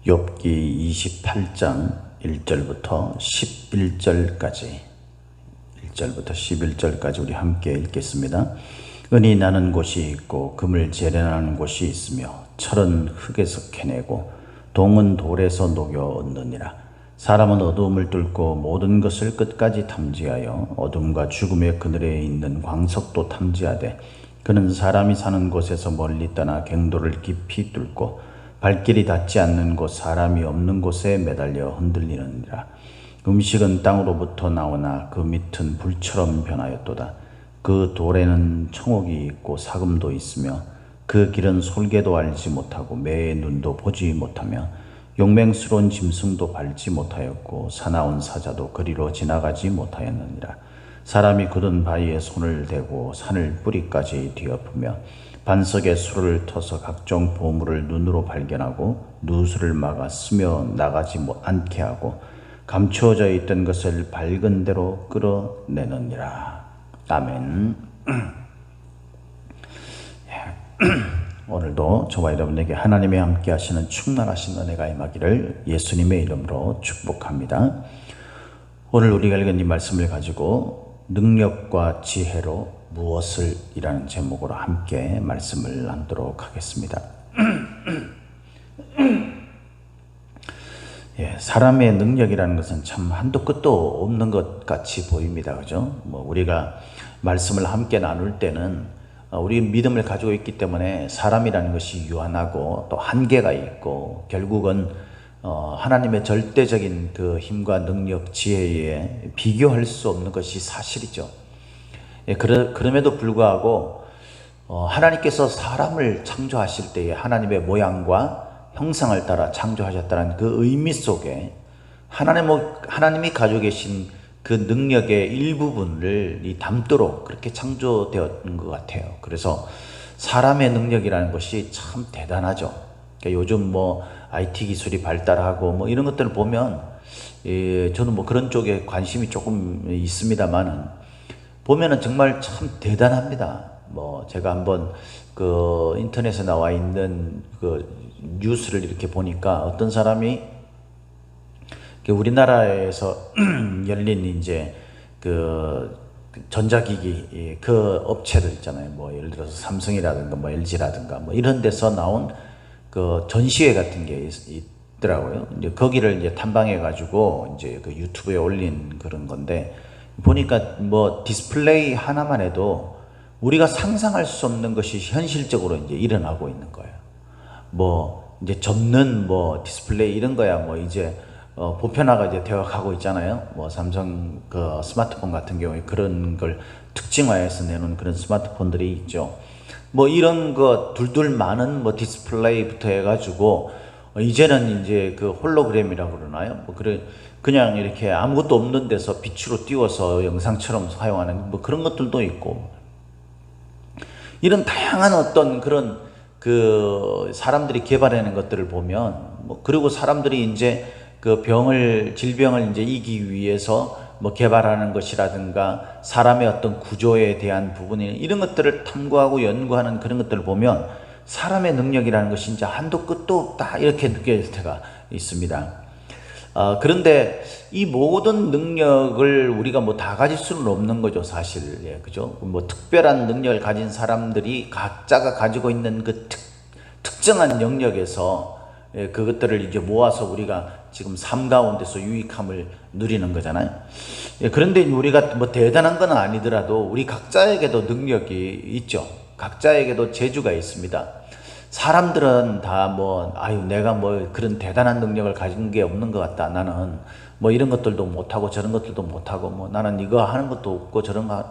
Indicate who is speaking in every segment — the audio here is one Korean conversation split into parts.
Speaker 1: 욥기 28장 1절부터 11절까지 우리 함께 읽겠습니다. 은이 나는 곳이 있고 금을 재련하는 곳이 있으며 철은 흙에서 캐내고 동은 돌에서 녹여 얻느니라. 사람은 어두움을 뚫고 모든 것을 끝까지 탐지하여 어둠과 죽음의 그늘에 있는 광석도 탐지하되 그는 사람이 사는 곳에서 멀리 떠나 갱도를 깊이 뚫고 발길이 닿지 않는 곳 사람이 없는 곳에 매달려 흔들리느니라. 음식은 땅으로부터 나오나 그 밑은 불처럼 변하였도다. 그 돌에는 청옥이 있고 사금도 있으며 그 길은 솔개도 알지 못하고 매의 눈도 보지 못하며 용맹스러운 짐승도 밟지 못하였고 사나운 사자도 그리로 지나가지 못하였느니라. 사람이 굳은 바위에 손을 대고 산을 뿌리까지 뒤엎으며 반석에 수를 터서 각종 보물을 눈으로 발견하고 누수를 막아 스며 나가지 않게 하고 감추어져 있던 것을 밝은 대로 끌어내느니라. 아멘. 오늘도 저와 여러분에게 하나님의 함께 하시는 충만하신 은혜가 임하기를 예수님의 이름으로 축복합니다. 오늘 우리가 읽은 이 말씀을 가지고 능력과 지혜로 무엇을 이라는 제목으로 함께 말씀을 나누도록 하겠습니다. 사람의 능력이라는 것은 참 한도 끝도 없는 것 같이 보입니다. 그죠? 우리가 말씀을 함께 나눌 때는 우리 믿음을 가지고 있기 때문에 사람이라는 것이 유한하고 또 한계가 있고 결국은 하나님의 절대적인 그 힘과 능력, 지혜에 비교할 수 없는 것이 사실이죠. 그럼에도 불구하고 하나님께서 사람을 창조하실 때에 하나님의 모양과 형상을 따라 창조하셨다는 그 의미 속에 하나님이 가지고 계신 그 능력의 일부분을 담도록 그렇게 창조되었던 것 같아요. 그래서 사람의 능력이라는 것이 참 대단하죠. 그러니까 요즘 IT 기술이 발달하고 이런 것들을 보면 저는 그런 쪽에 관심이 조금 있습니다만은 보면은 정말 참 대단합니다. 제가 한번 그 인터넷에 나와 있는 그 뉴스를 이렇게 보니까 어떤 사람이 우리나라에서 열린 이제 그 전자기기 그 업체들 있잖아요. 예를 들어서 삼성이라든가 LG라든가 이런 데서 나온 그 전시회 같은 게 있더라고요. 이제 거기를 이제 탐방해 가지고 이제 그 유튜브에 올린 그런 건데 보니까 디스플레이 하나만 해도 우리가 상상할 수 없는 것이 현실적으로 이제 일어나고 있는 거예요. 이제 접는 디스플레이 이런 거야 이제 보편화가 이제 되어 가고 있잖아요. 삼성 그 스마트폰 같은 경우에 그런 걸 특징화해서 내놓은 그런 스마트폰들이 있죠. 이런 거 둘둘 많은 디스플레이부터 해가지고 이제는 이제 그 홀로그램이라고 그러나요? 그냥 이렇게 아무것도 없는 데서 빛으로 띄워서 영상처럼 사용하는 그런 것들도 있고, 이런 다양한 어떤 그런 그 사람들이 개발해낸 것들을 보면 그리고 사람들이 이제 그 질병을 이제 이기기 위해서 개발하는 것이라든가 사람의 어떤 구조에 대한 부분이 이런 것들을 탐구하고 연구하는 그런 것들을 보면 사람의 능력이라는 것이 이제 한도 끝도 없다 이렇게 느껴질 때가 있습니다. 그런데 이 모든 능력을 우리가 다 가질 수는 없는 거죠, 사실. 그죠? 특별한 능력을 가진 사람들이 각자가 가지고 있는 그 특정한 영역에서 그것들을 이제 모아서 우리가 지금 삶 가운데서 유익함을 누리는 거잖아요. 그런데 우리가 대단한 건 아니더라도 우리 각자에게도 능력이 있죠. 각자에게도 재주가 있습니다. 사람들은 다 내가 그런 대단한 능력을 가진 게 없는 것 같다. 나는 이런 것들도 못하고 저런 것들도 못하고 나는 이거 하는 것도 없고 저런 거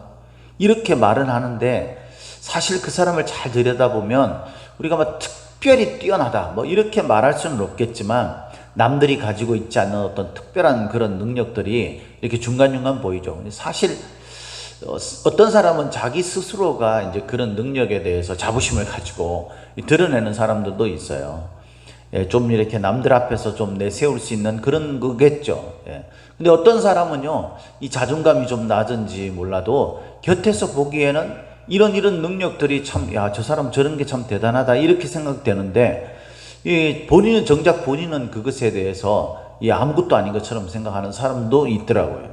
Speaker 1: 이렇게 말은 하는데 사실 그 사람을 잘 들여다보면 우리가 특별히 뛰어나다 이렇게 말할 수는 없겠지만 남들이 가지고 있지 않는 어떤 특별한 그런 능력들이 이렇게 중간중간 보이죠. 사실 어떤 사람은 자기 스스로가 이제 그런 능력에 대해서 자부심을 가지고 드러내는 사람들도 있어요. 좀 이렇게 남들 앞에서 좀 내세울 수 있는 그런 거겠죠. 근데 어떤 사람은요, 이 자존감이 좀 낮은지 몰라도 곁에서 보기에는 이런 능력들이 참, 저 사람 저런 게 참 대단하다 이렇게 생각되는데 본인은 정작 본인은 그것에 대해서 아무것도 아닌 것처럼 생각하는 사람도 있더라고요.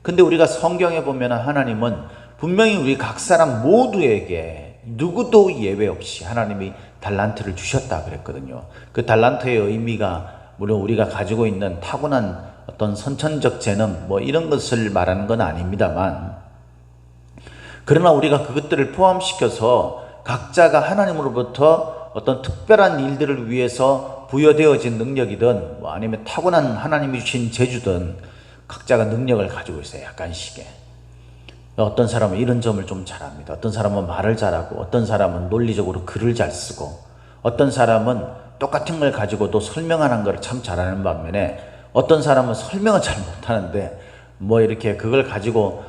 Speaker 1: 근데 우리가 성경에 보면 하나님은 분명히 우리 각 사람 모두에게 누구도 예외 없이 하나님이 달란트를 주셨다 그랬거든요. 그 달란트의 의미가 물론 우리가 가지고 있는 타고난 어떤 선천적 재능 뭐 이런 것을 말하는 건 아닙니다만, 그러나 우리가 그것들을 포함시켜서 각자가 하나님으로부터 어떤 특별한 일들을 위해서 부여되어진 능력이든 뭐 아니면 타고난 하나님이 주신 재주든 각자가 능력을 가지고 있어요. 약간씩의. 어떤 사람은 이런 점을 좀 잘합니다. 어떤 사람은 말을 잘하고, 어떤 사람은 논리적으로 글을 잘 쓰고, 어떤 사람은 똑같은 걸 가지고도 설명하는 걸 참 잘하는 반면에 어떤 사람은 설명은 잘 못하는데 뭐 이렇게 그걸 가지고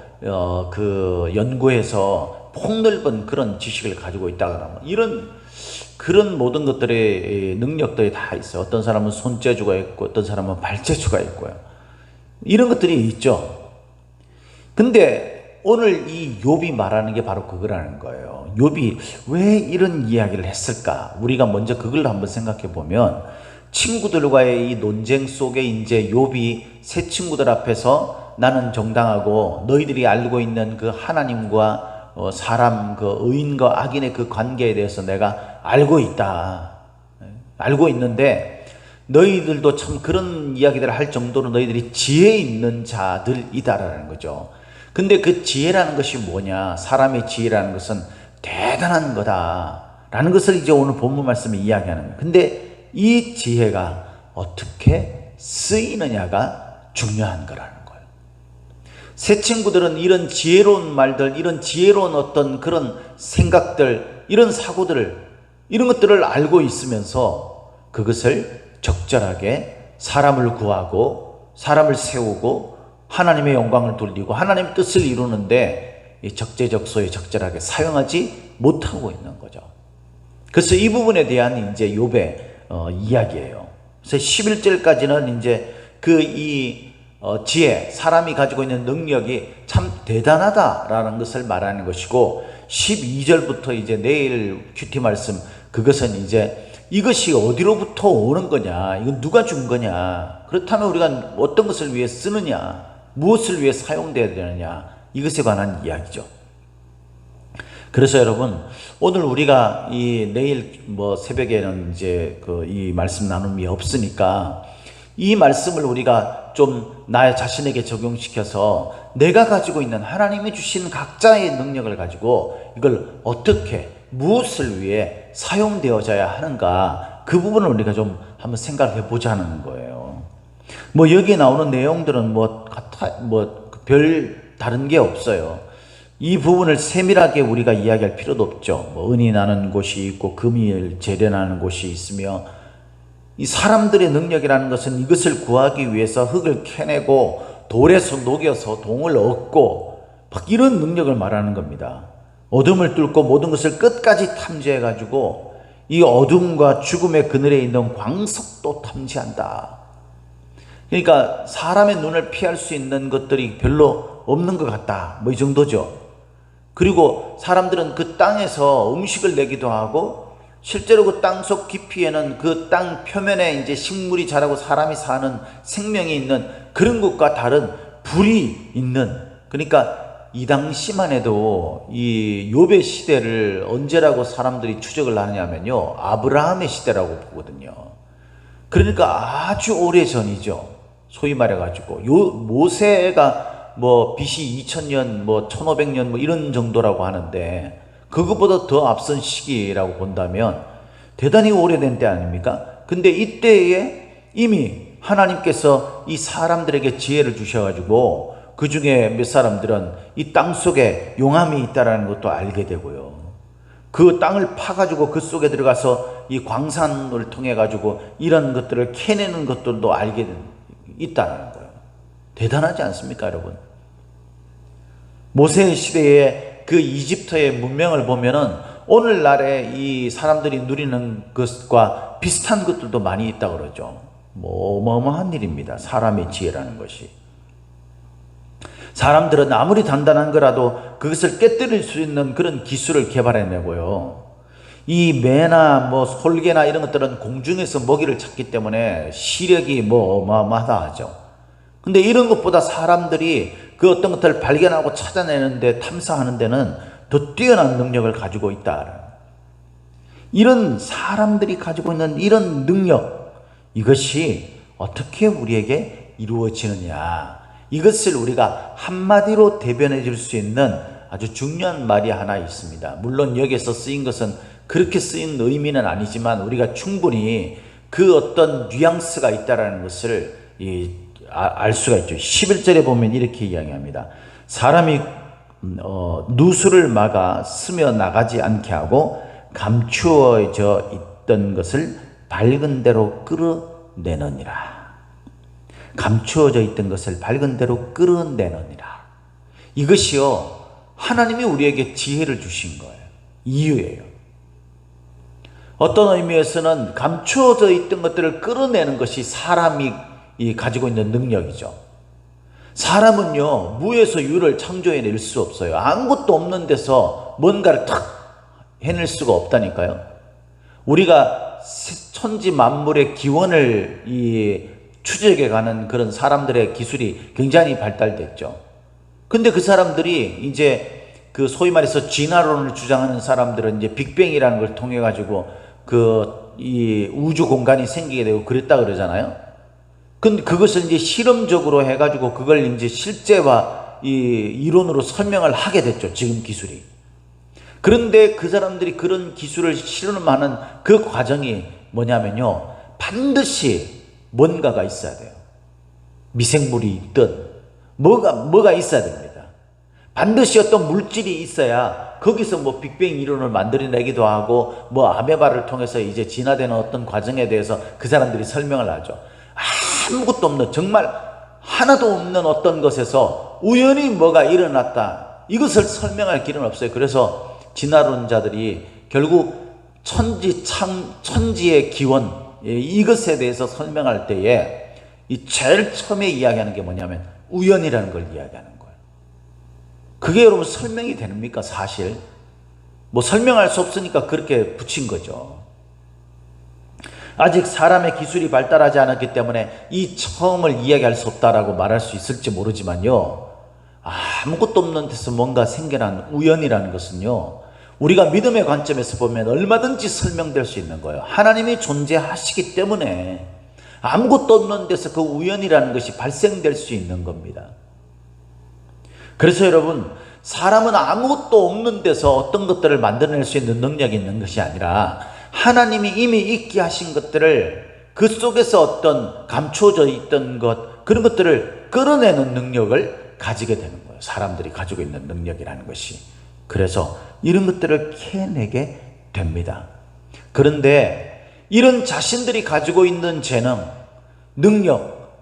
Speaker 1: 그 연구해서 폭넓은 그런 지식을 가지고 있다거나 뭐 이런 그런 모든 것들의 능력들이 다 있어요. 어떤 사람은 손재주가 있고 어떤 사람은 발재주가 있고요. 이런 것들이 있죠. 근데 오늘 이 욥이 말하는 게 바로 그거라는 거예요. 욥이 왜 이런 이야기를 했을까? 우리가 먼저 그걸 한번 생각해 보면, 친구들과의 이 논쟁 속에 이제 욥이 새 친구들 앞에서 나는 정당하고 너희들이 알고 있는 그 하나님과 사람, 그 의인과 악인의 그 관계에 대해서 내가 알고 있다. 알고 있는데 너희들도 참 그런 이야기들을 할 정도로 너희들이 지혜 있는 자들이다라는 거죠. 근데 그 지혜라는 것이 뭐냐? 사람의 지혜라는 것은 대단한 거다라는 것을 이제 오늘 본문 말씀에 이야기하는 거예요. 근데 이 지혜가 어떻게 쓰이느냐가 중요한 거라는 거예요. 새 친구들은 이런 지혜로운 말들, 이런 지혜로운 어떤 그런 생각들, 이런 사고들을, 이런 것들을 알고 있으면서 그것을 적절하게 사람을 구하고 사람을 세우고 하나님의 영광을 돌리고 하나님의 뜻을 이루는데 적재적소에 적절하게 사용하지 못하고 있는 거죠. 그래서 이 부분에 대한 이제 욥의 이야기예요. 그래서 11절까지는 이제 지혜, 사람이 가지고 있는 능력이 참 대단하다라는 것을 말하는 것이고, 12절부터 이제 내일 큐티 말씀, 그것은 이제 이것이 어디로부터 오는 거냐, 이건 누가 준 거냐, 그렇다면 우리가 어떤 것을 위해 쓰느냐, 무엇을 위해 사용되어야 되느냐, 이것에 관한 이야기죠. 그래서 여러분, 오늘 우리가 내일 새벽에는 이제 이 말씀 나눔이 없으니까 이 말씀을 우리가 좀 나 자신에게 적용시켜서 내가 가지고 있는 하나님이 주신 각자의 능력을 가지고 이걸 어떻게, 무엇을 위해 사용되어져야 하는가, 그 부분을 우리가 좀 한번 생각해 보자는 거예요. 여기에 나오는 내용들은 별 다른 게 없어요. 이 부분을 세밀하게 우리가 이야기할 필요도 없죠. 은이 나는 곳이 있고 금이 재련하는 곳이 있으며, 이 사람들의 능력이라는 것은 이것을 구하기 위해서 흙을 캐내고 돌에서 녹여서 동을 얻고 막 이런 능력을 말하는 겁니다. 어둠을 뚫고 모든 것을 끝까지 탐지해 가지고 이 어둠과 죽음의 그늘에 있는 광석도 탐지한다. 그러니까 사람의 눈을 피할 수 있는 것들이 별로 없는 것 같다, 이 정도죠. 그리고 사람들은 그 땅에서 음식을 내기도 하고, 실제로 그 땅속 깊이에는 그 땅 표면에 이제 식물이 자라고 사람이 사는 생명이 있는 그런 것과 다른 불이 있는, 그러니까 이 당시만 해도 이 욥의 시대를 언제라고 사람들이 추적을 하느냐면요, 아브라함의 시대라고 보거든요. 그러니까 아주 오래 전이죠. 소위 말해가지고 모세가 BC 2000년 1500년 이런 정도라고 하는데, 그것보다 더 앞선 시기라고 본다면 대단히 오래된 때 아닙니까? 근데 이때에 이미 하나님께서 이 사람들에게 지혜를 주셔가지고 그 중에 몇 사람들은 이 땅 속에 용암이 있다는 것도 알게 되고요. 그 땅을 파가지고 그 속에 들어가서 이 광산을 통해가지고 이런 것들을 캐내는 것들도 알게 있다는 거예요. 대단하지 않습니까, 여러분? 모세의 시대에 그 이집트의 문명을 보면은 오늘날의 이 사람들이 누리는 것과 비슷한 것들도 많이 있다고 그러죠. 어마어마한 일입니다. 사람의 지혜라는 것이. 사람들은 아무리 단단한 거라도 그것을 깨뜨릴 수 있는 그런 기술을 개발해내고요. 이 매나 뭐 솔개나 이런 것들은 공중에서 먹이를 찾기 때문에 시력이 뭐 어마어마하다 하죠. 근데 이런 것보다 사람들이 그 어떤 것들을 발견하고 찾아내는데, 탐사하는 데는 더 뛰어난 능력을 가지고 있다. 이런 사람들이 가지고 있는 이런 능력, 이것이 어떻게 우리에게 이루어지느냐, 이것을 우리가 한마디로 대변해 줄 수 있는 아주 중요한 말이 하나 있습니다. 물론 여기에서 쓰인 것은 그렇게 쓰인 의미는 아니지만 우리가 충분히 그 어떤 뉘앙스가 있다는 것을 알 수가 있죠. 11절에 보면 이렇게 이야기합니다. 사람이 누수를 막아 스며 나가지 않게 하고 감추어져 있던 것을 밝은 대로 끌어내느니라. 감추어져 있던 것을 밝은 대로 끌어내느니라. 이것이요, 하나님이 우리에게 지혜를 주신 거예요. 이유예요. 어떤 의미에서는 감추어져 있던 것들을 끌어내는 것이 사람이 가지고 있는 능력이죠. 사람은요, 무에서 유를 창조해낼 수 없어요. 아무것도 없는 데서 뭔가를 탁 해낼 수가 없다니까요. 우리가 천지 만물의 기원을 추적해가는 그런 사람들의 기술이 굉장히 발달됐죠. 근데 그 사람들이 이제 그 소위 말해서 진화론을 주장하는 사람들은 이제 빅뱅이라는 걸 통해 가지고 이 우주 공간이 생기게 되고 그랬다 그러잖아요. 근데 그것을 이제 실험적으로 해가지고 그걸 이제 실제와 이론으로 설명을 하게 됐죠, 지금 기술이. 그런데 그 사람들이 그런 기술을 실험하는 그 과정이 뭐냐면요, 반드시 뭔가가 있어야 돼요. 미생물이 있든 뭐가 있어야 됩니다. 반드시 어떤 물질이 있어야 거기서 뭐 빅뱅 이론을 만들어내기도 하고 뭐 아메바를 통해서 이제 진화되는 어떤 과정에 대해서 그 사람들이 설명을 하죠. 아무것도 없는, 정말 하나도 없는 어떤 것에서 우연히 뭐가 일어났다, 이것을 설명할 길은 없어요. 그래서 진화론자들이 결국 천지의 기원, 이것에 대해서 설명할 때에 제일 처음에 이야기하는 게 뭐냐면 우연이라는 걸 이야기하는 거예요. 그게 여러분 설명이 됩니까? 사실 뭐 설명할 수 없으니까 그렇게 붙인 거죠. 아직 사람의 기술이 발달하지 않았기 때문에 이 처음을 이야기할 수 없다라고 말할 수 있을지 모르지만요, 아무것도 없는 데서 뭔가 생겨난 우연이라는 것은요, 우리가 믿음의 관점에서 보면 얼마든지 설명될 수 있는 거예요. 하나님이 존재하시기 때문에 아무것도 없는 데서 그 우연이라는 것이 발생될 수 있는 겁니다. 그래서 여러분, 사람은 아무것도 없는 데서 어떤 것들을 만들어낼 수 있는 능력이 있는 것이 아니라 하나님이 이미 있게 하신 것들을 그 속에서 어떤 감춰져 있던 것, 그런 것들을 끌어내는 능력을 가지게 되는 거예요. 사람들이 가지고 있는 능력이라는 것이. 그래서 이런 것들을 캐내게 됩니다. 그런데 이런 자신들이 가지고 있는 재능, 능력,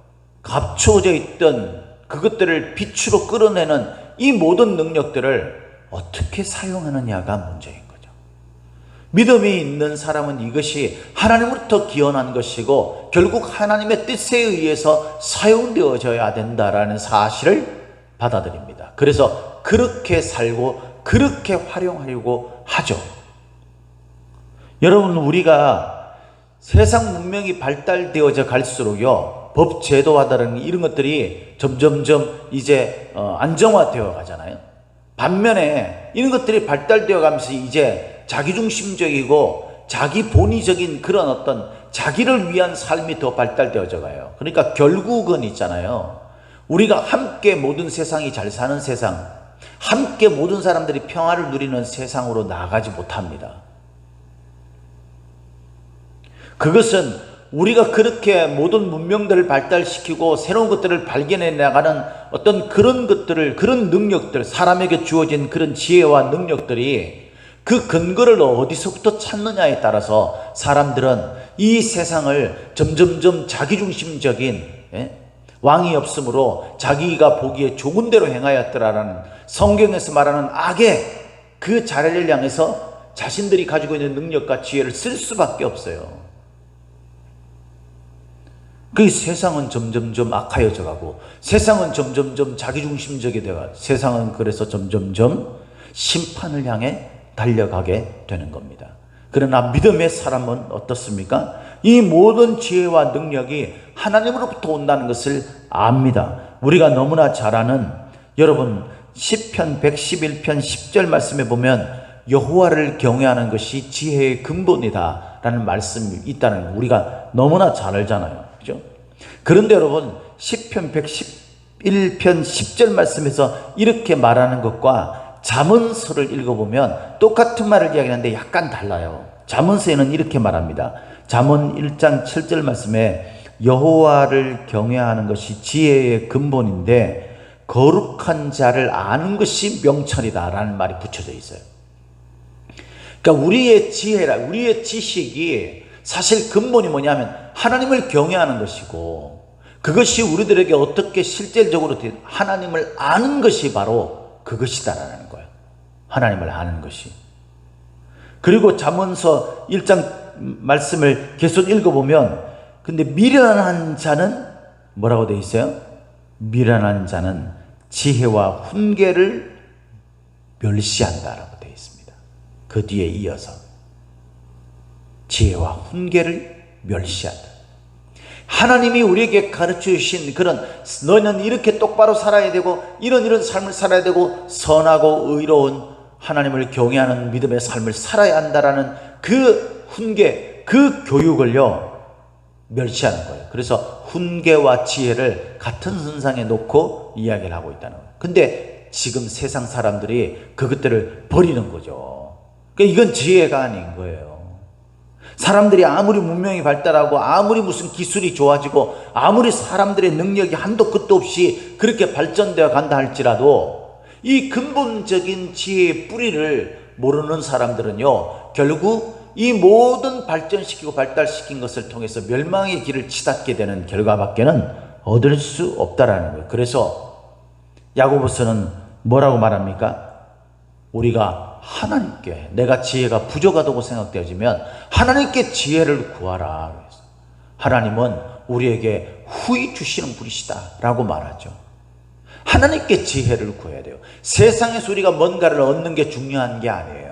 Speaker 1: 감춰져 있던 그것들을 빛으로 끌어내는 이 모든 능력들을 어떻게 사용하느냐가 문제인 거죠. 믿음이 있는 사람은 이것이 하나님으로부터 기원한 것이고 결국 하나님의 뜻에 의해서 사용되어져야 된다라는 사실을 받아들입니다. 그래서 그렇게 살고 그렇게 활용하려고 하죠. 여러분, 우리가 세상 문명이 발달되어져 갈수록요, 법, 제도화다는 이런 것들이 점점점 이제 안정화되어 가잖아요. 반면에 이런 것들이 발달되어 가면서 이제 자기중심적이고 자기 본의적인 그런 어떤 자기를 위한 삶이 더 발달되어져 가요. 그러니까 결국은 있잖아요, 우리가 함께 모든 세상이 잘 사는 세상, 함께 모든 사람들이 평화를 누리는 세상으로 나아가지 못합니다. 그것은 우리가 그렇게 모든 문명들을 발달시키고 새로운 것들을 발견해 나가는 어떤 그런 것들을, 그런 능력들, 사람에게 주어진 그런 지혜와 능력들이 그 근거를 어디서부터 찾느냐에 따라서 사람들은 이 세상을 점점점 자기중심적인, 왕이 없으므로 자기가 보기에 좋은 대로 행하였더라라는 성경에서 말하는 악의 그 자리를 향해서 자신들이 가지고 있는 능력과 지혜를 쓸 수밖에 없어요. 그 세상은 점점점 악하여져 가고, 세상은 점점점 자기중심적이 되어, 세상은 그래서 점점점 심판을 향해 달려가게 되는 겁니다. 그러나 믿음의 사람은 어떻습니까? 이 모든 지혜와 능력이 하나님으로부터 온다는 것을 압니다. 우리가 너무나 잘 아는, 여러분 시편 111편 10절 말씀에 보면 여호와를 경외하는 것이 지혜의 근본이다 라는 말씀이 있다는 거 우리가 너무나 잘 알잖아요. 그죠? 그런데 여러분 시편 111편 10절 말씀에서 이렇게 말하는 것과 잠언서를 읽어보면 똑같은 말을 이야기하는데 약간 달라요. 잠언서에는 이렇게 말합니다. 잠언 1장 7절 말씀에 여호와를 경외하는 것이 지혜의 근본인데 거룩한 자를 아는 것이 명철이다 라는 말이 붙여져 있어요. 그러니까 우리의 지혜라, 우리의 지식이 사실 근본이 뭐냐면 하나님을 경외하는 것이고, 그것이 우리들에게 어떻게 실질적으로 하나님을 아는 것이 바로 그것이다라는 거예요. 하나님을 아는 것이. 그리고 잠언서 1장 말씀을 계속 읽어보면, 근데 미련한 자는 뭐라고 되어 있어요? 미련한 자는 지혜와 훈계를 멸시한다라고 되어 있습니다. 그 뒤에 이어서 지혜와 훈계를 멸시한다. 하나님이 우리에게 가르쳐 주신 그런, 너는 이렇게 똑바로 살아야 되고 이런 삶을 살아야 되고 선하고 의로운 하나님을 경외하는 믿음의 삶을 살아야 한다라는 그 훈계, 그 교육을요 멸시하는 거예요. 그래서 훈계와 지혜를 같은 선상에 놓고 이야기를 하고 있다는 거예요. 근데 지금 세상 사람들이 그것들을 버리는 거죠. 그러니까 이건 지혜가 아닌 거예요. 사람들이 아무리 문명이 발달하고 아무리 무슨 기술이 좋아지고 아무리 사람들의 능력이 한도 끝도 없이 그렇게 발전되어 간다 할지라도 이 근본적인 지혜의 뿌리를 모르는 사람들은요 결국 이 모든 발전시키고 발달시킨 것을 통해서 멸망의 길을 치닫게 되는 결과밖에는 얻을 수 없다라는 거예요. 그래서 야고보서는 뭐라고 말합니까? 우리가 하나님께, 내가 지혜가 부족하다고 생각되어지면 하나님께 지혜를 구하라. 하나님은 우리에게 후히 주시는 분이시다 라고 말하죠. 하나님께 지혜를 구해야 돼요. 세상에서 우리가 뭔가를 얻는 게 중요한 게 아니에요.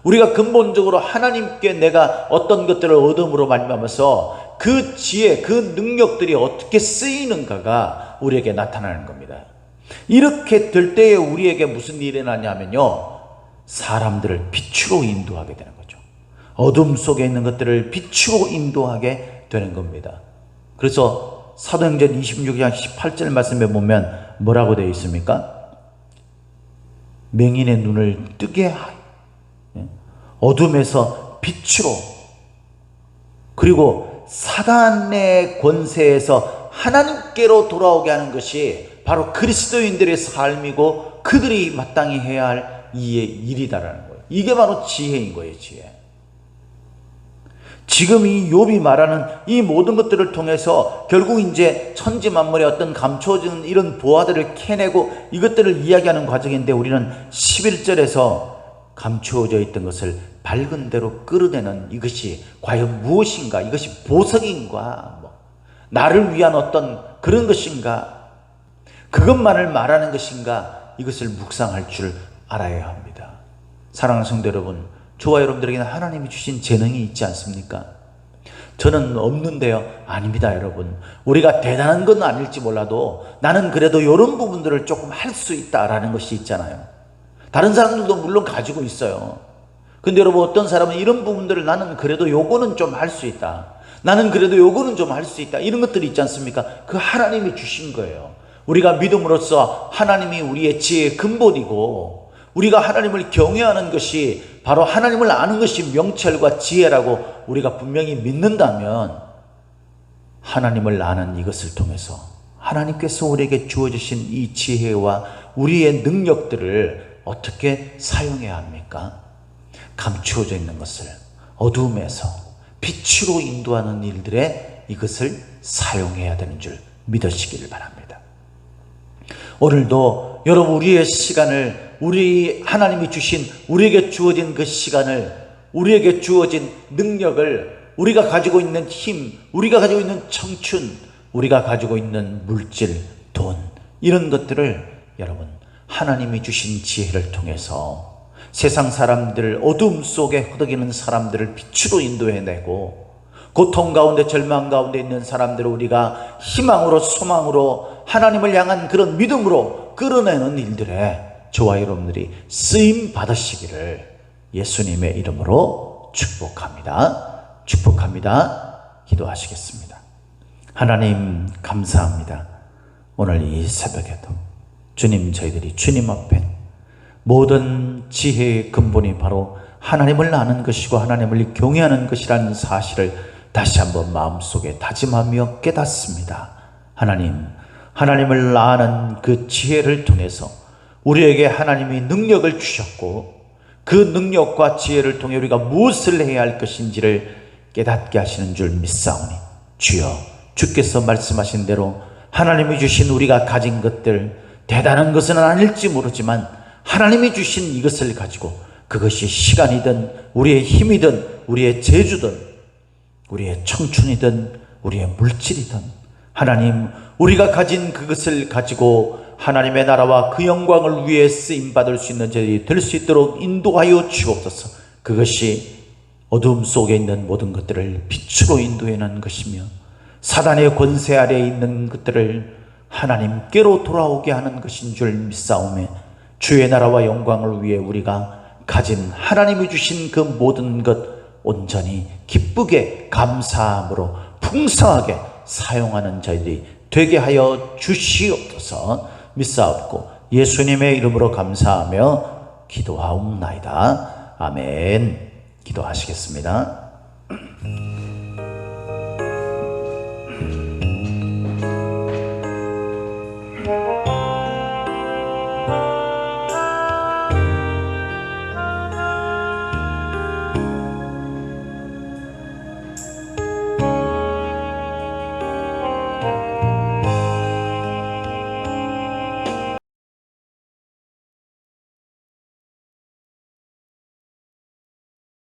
Speaker 1: 우리가 근본적으로 하나님께 내가 어떤 것들을 얻음으로 말미암아서 그 지혜, 그 능력들이 어떻게 쓰이는가가 우리에게 나타나는 겁니다. 이렇게 될 때에 우리에게 무슨 일이 일어나냐면요, 사람들을 빛으로 인도하게 되는 거죠. 어둠 속에 있는 것들을 빛으로 인도하게 되는 겁니다. 그래서 사도행전 26장 18절 말씀에 보면 뭐라고 되어 있습니까? 맹인의 눈을 뜨게 하여 어둠에서 빛으로, 그리고 사단의 권세에서 하나님께로 돌아오게 하는 것이 바로 그리스도인들의 삶이고 그들이 마땅히 해야 할 이의 일이다라는 거예요. 이게 바로 지혜인 거예요, 지혜. 지금 이 욥이 말하는 이 모든 것들을 통해서 결국 이제 천지 만물의 어떤 감춰진 이런 보화들을 캐내고 이것들을 이야기하는 과정인데, 우리는 11절에서 감추어져 있던 것을 밝은 대로 끌어내는 이것이 과연 무엇인가? 이것이 보석인가? 나를 위한 어떤 그런 것인가? 그것만을 말하는 것인가? 이것을 묵상할 줄 알아야 합니다. 사랑하는 성도 여러분, 저와 여러분들에게는 하나님이 주신 재능이 있지 않습니까? 저는 없는데요. 아닙니다, 여러분. 우리가 대단한 건 아닐지 몰라도 나는 그래도 이런 부분들을 조금 할 수 있다라는 것이 있잖아요. 다른 사람들도 물론 가지고 있어요. 근데 여러분, 어떤 사람은 이런 부분들을 나는 그래도 요거는 좀 할 수 있다, 나는 그래도 요거는 좀 할 수 있다, 이런 것들이 있지 않습니까? 그 하나님이 주신 거예요. 우리가 믿음으로써 하나님이 우리의 지혜의 근본이고, 우리가 하나님을 경외하는 것이 바로 하나님을 아는 것이 명철과 지혜라고 우리가 분명히 믿는다면, 하나님을 아는 이것을 통해서 하나님께서 우리에게 주어주신 이 지혜와 우리의 능력들을 어떻게 사용해야 합니까? 감추어져 있는 것을 어둠에서 빛으로 인도하는 일들에 이것을 사용해야 되는 줄 믿으시기를 바랍니다. 오늘도 여러분, 우리의 시간을, 우리 하나님이 주신, 우리에게 주어진 그 시간을, 우리에게 주어진 능력을, 우리가 가지고 있는 힘, 우리가 가지고 있는 청춘, 우리가 가지고 있는 물질, 돈, 이런 것들을 여러분 하나님이 주신 지혜를 통해서 세상 사람들, 어둠 속에 허덕이는 사람들을 빛으로 인도해내고, 고통 가운데 절망 가운데 있는 사람들을 우리가 희망으로, 소망으로, 하나님을 향한 그런 믿음으로 끌어내는 일들에 저와 여러분들이 쓰임 받으시기를 예수님의 이름으로 축복합니다. 축복합니다. 기도하시겠습니다. 하나님 감사합니다. 오늘 이 새벽에도 주님, 저희들이 주님 앞에 모든 지혜의 근본이 바로 하나님을 아는 것이고 하나님을 경외하는 것이라는 사실을 다시 한번 마음속에 다짐하며 깨닫습니다. 하나님, 하나님을 아는 그 지혜를 통해서 우리에게 하나님이 능력을 주셨고, 그 능력과 지혜를 통해 우리가 무엇을 해야 할 것인지를 깨닫게 하시는 줄 믿사오니, 주여, 주께서 말씀하신 대로 하나님이 주신 우리가 가진 것들, 대단한 것은 아닐지 모르지만 하나님이 주신 이것을 가지고, 그것이 시간이든 우리의 힘이든 우리의 재주든 우리의 청춘이든 우리의 물질이든, 하나님, 우리가 가진 그것을 가지고 하나님의 나라와 그 영광을 위해 쓰임받을 수 있는 저희들이 될 수 있도록 인도하여 주옵소서. 그것이 어둠 속에 있는 모든 것들을 빛으로 인도하는 것이며, 사단의 권세 아래에 있는 것들을 하나님께로 돌아오게 하는 것인 줄 믿사오매, 주의 나라와 영광을 위해 우리가 가진 하나님이 주신 그 모든 것 온전히 기쁘게 감사함으로 풍성하게 사용하는 저희들이 되게 하여 주시옵소서. 믿사옵고 예수님의 이름으로 감사하며 기도하옵나이다. 아멘. 기도하시겠습니다.